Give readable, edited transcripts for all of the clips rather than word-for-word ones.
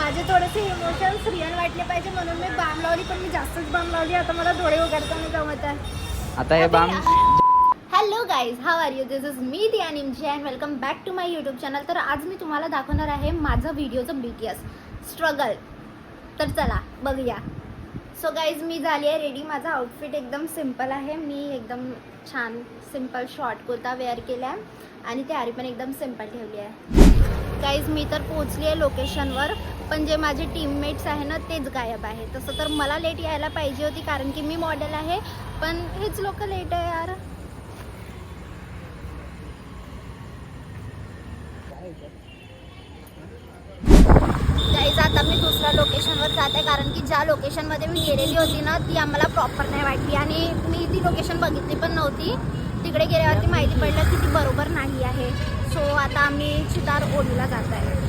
माझे थोडेसे emotions real वाटले पाहिजे म्हणून मी बाम लावली, पण मी जास्तच बाम लावली. आता मला डोळे उघडताना जमत आहे. आता हे balm. Hello guys, how are you? This is me Diyani MJ and welcome back to my YouTube channel. तर आज मी तुम्हाला दाखवणार आहे माझं व्हिडिओचं BTS स्ट्रगल. तर चला बघूया. सो गाईज, मी झाली आहे रेडी. माझा आउटफिट एकदम सिम्पल आहे. मी एकदम छान सिम्पल शॉर्ट कुर्ता वेअर केला आहे आणि तयारी पण एकदम सिम्पल ठेवली आहे. गाईज, मी तर पोहोचली आहे लोकेशनवर, पण जे माझे टीममेट्स आहे ना तेच गायब आहे. तसं तर मला लेट यायला पाहिजे होती कारण की मी मॉडेल आहे, पण हेच लोक लेट आहे यार. गाईज, आता मी दुसऱ्या लोकेशनवर जाते कारण की ज्या लोकेशनमध्ये मी गेलेली होती ना ती आम्हाला प्रॉपर नाही वाटली आणि मी ती लोकेशन बघितली पण नव्हती. तिकडे गेल्यावरती माहिती पडलं की ती बरोबर नाही आहे. सो आता आम्ही चितार ओढूला जात आहे.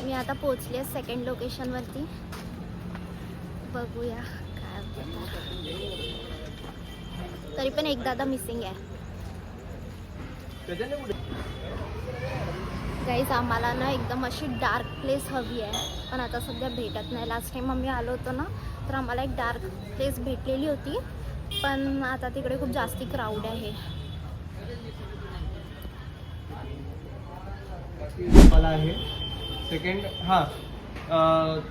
मी आता पोचली आहे सेकंड लोकेशनवरती. बघूया काय होतं. तरी पण एक दादा मिसिंग आहे. गाईज, आम्हाला ना एकदम अशी डार्क प्लेस हवी आहे, पण आता सध्या भेटत नाही. लास्ट टाइम आम्ही आलो होतो ना तर आम्हाला एक डार्क प्लेस भेटलेली होती, पण आता तिकडे खूप जास्ती क्राऊड आहे. मला आहे सेकंड. हां,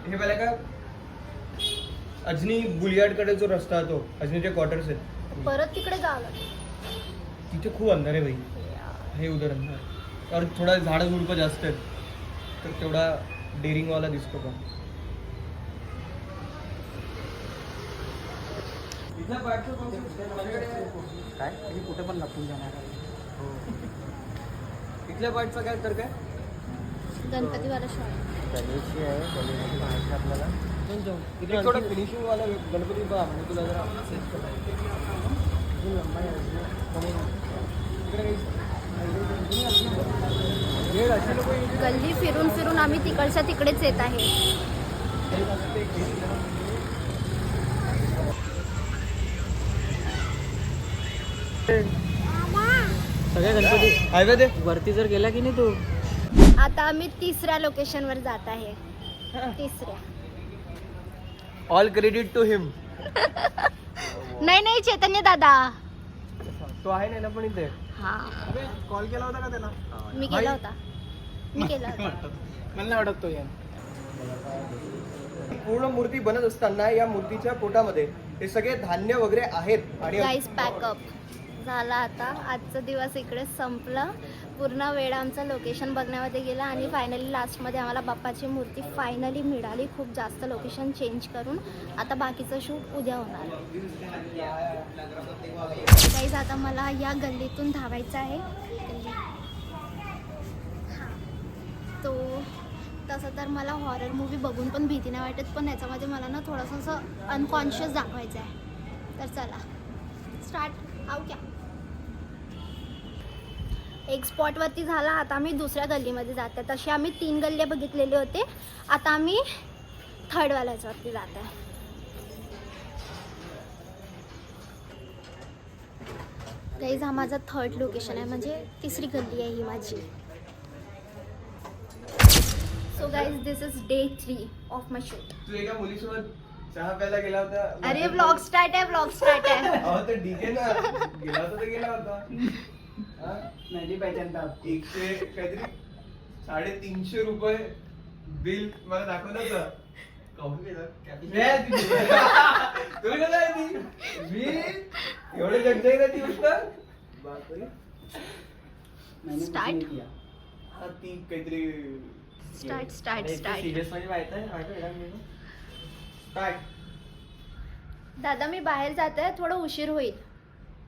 हे मला का अजनी बुलियार्डकडे जो रस्ता आहे तो अजनीचे क्वार्टर्स आहेत, परत तिकडे जावं तिथे खूप अंधार आहे भाई. हे उधर अंधार और थोडा झाडं झुडपं जास्त आहेत, तर तेवढा डेअरिंगवाला दिसतो का. काय कुठे पण लपून जाणार. इथल्या पार्टचं काय तर काय गणपतीवाला शॉट. गणेशची आहे, गणेशची माहिती आपल्याला. इथे थोडा फिनिशिंग वाला गणपती बा म्हणजे तुला जरा सेट गल्ली फिरून फिरून आम्ही तिकडच्या तिकडेच येत आहे. सगळ्या गणपती हायवे दे वरती जर गेला की नाही तू. आता आम्ही तिसऱ्या लोकेशनवर जात आहे. तिसऱ्या. ऑल क्रेडिट टू हिम. नाही नाही, चैतन्य दादा. तो आहे ना पण इथे. हा, कॉल केला होता का त्याला? मी केला होता. मला नाही वाटत तो यार. पूर्ण मूर्ती बनत असताना या मूर्तीच्या पोटामध्ये हे सगळे धान्य वगैरे आहेत आणि गाईस, पॅकअप झाला. आता आजचा दिवस इकडे संपला. पूर्ण वेळ आमचं लोकेशन बघण्यामध्ये गेला आणि फायनली लास्टमध्ये आम्हाला बाप्पाची मूर्ती फायनली मिळाली. खूप जास्त लोकेशन चेंज करून आता बाकीचं शूट उद्या होणार. गाईस, आता मला या गल्लीतून धावायचं आहे. हां, तो तसं तर मला हॉरर मूवी बघून पण भीती नाही वाटत, पण याच्यामध्ये मला ना थोडंसं असं अनकॉन्शियस दाखवायचं आहे. तर चला स्टार्ट. आऊ क्या. एक स्पॉटवरती झाला. आता आम्ही दुसऱ्या गल्लीमध्ये जाते. तशी आम्ही 3 गल्ल्या बघितलेले होते. आता आम्ही थर्डवाल्याच्यावरती जात आहे. गाईज, हा माझा थर्ड लोकेशन आहे, म्हणजे तिसरी गल्ली आहे ही माझी. So guys, this is day 3 of my shoot. तू एका मुलीसोबत चहा प्यायला गेला होता. अरे व्लॉग स्टार्ट आहे, व्लॉग स्टार्ट आहे. अहो तर डीके ना गेला होता तर गेला होता. नाही पाहिजे 100 काहीतरी 350 रुपये बिल मला दाखवलं होतं. काहून गेलं तुला कसं आहे ती मी एवढे जगजाई ना ती गोष्ट. स्टार्ट ती काहीतरी स्टार्ट स्टार्ट स्टार्ट. सिरियस मध्ये माहिती काय. दादा, मी बाहेर जात आहे, थोडं उशीर होईल.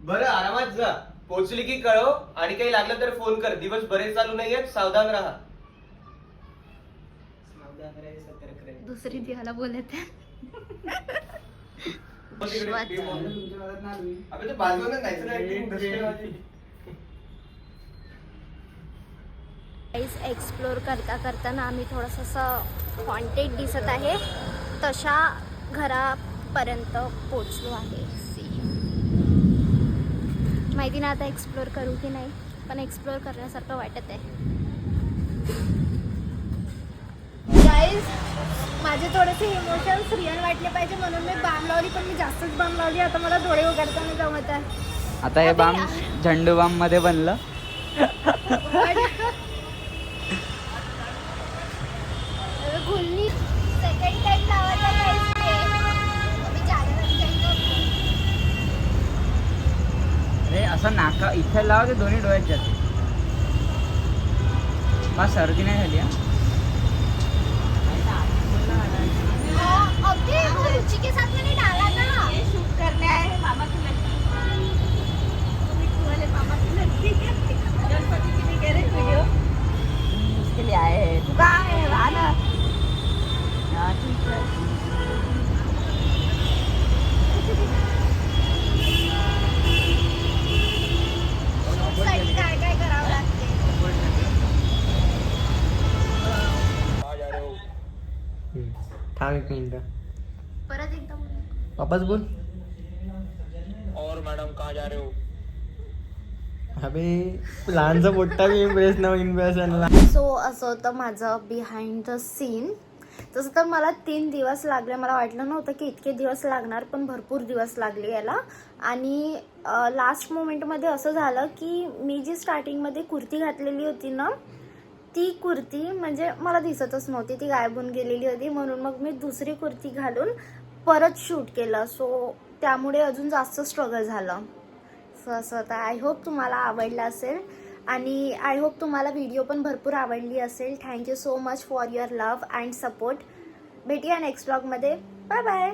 बरं, आरामात जा. पोहोचली की कळव आणि काही लागलं तर फोन कर. दिवस बरेच चालू नाहीयेत, सावधान राहा. दुसरी दिवाला बोलत आहे. अबे ते बाजूला जायचं नाही. एक्सप्लोर करता करताना आम्ही थोडंसं असं हॉन्टेड दिसत आहे, तशा घरापर्यंत पोचलो आहे. माहिती नाही आता एक्सप्लोर करू की नाही, पण एक्सप्लोर करण्यासारखं वाटत आहे. गाईज माझे थोडेसे इमोशन्स रिअल वाटले पाहिजे म्हणून मी बाम लावली, पण मी जास्तच बाम लावली. आता मला डोळे उघडताना जमत आहे. आता हे बाम झंडू बाम मध्ये बनलं. गुल्ली सेकंड टाइम लावायला पाहिजे. मी अरे असं नाका इथे लाव ते दोन्ही डोळ्यात जाते. मला सर्दी नाही झाली अभी वो रुचि के साथ मैंने डाला ना. ये शूट करने आए हैं मामा की लड़की. मिट्टू वाले मामा की लड़की. गणपति की नहीं कह रहे वीडियो. उसके लिए आए हैं. तू कहाँ है? आना. हाँ ठीक है. साठी काय काय करावं लागते. थांब एक मिनिट. परत एकदा बोल. वापस बोल. और मैडम कहाँ जा रहे हो? अबे लहानचा मोठा मी इम्प्रेस न इम्प्रेशनला. सो असं होतं माझं बिहाइंड द सीन. तसं तर मला 3 दिवस लागले. मला वाटलं नव्हतं की इतके दिवस लागणार, पण भरपूर दिवस लागले याला. आणि लास्ट मोमेंटमध्ये असं झालं की मी जी स्टार्टिंगमध्ये कुर्ती घातलेली होती ना, ती कुर्ती म्हणजे मला दिसतच नव्हती, ती गायब होऊन गेलेली होती. म्हणून मग मी दुसरी कुर्ती घालून परत शूट केलं. सो त्यामुळे अजून जास्त स्ट्रगल झालं. सो असं होतं. आय होप तुम्हाला आवडलं असेल आणि आय होप तुम्हाला व्हिडिओ पण भरपूर आवडली असेल. Thank you so much for your love and support. भेटूया नेक्स्ट व्लॉगमध्ये. Bye bye.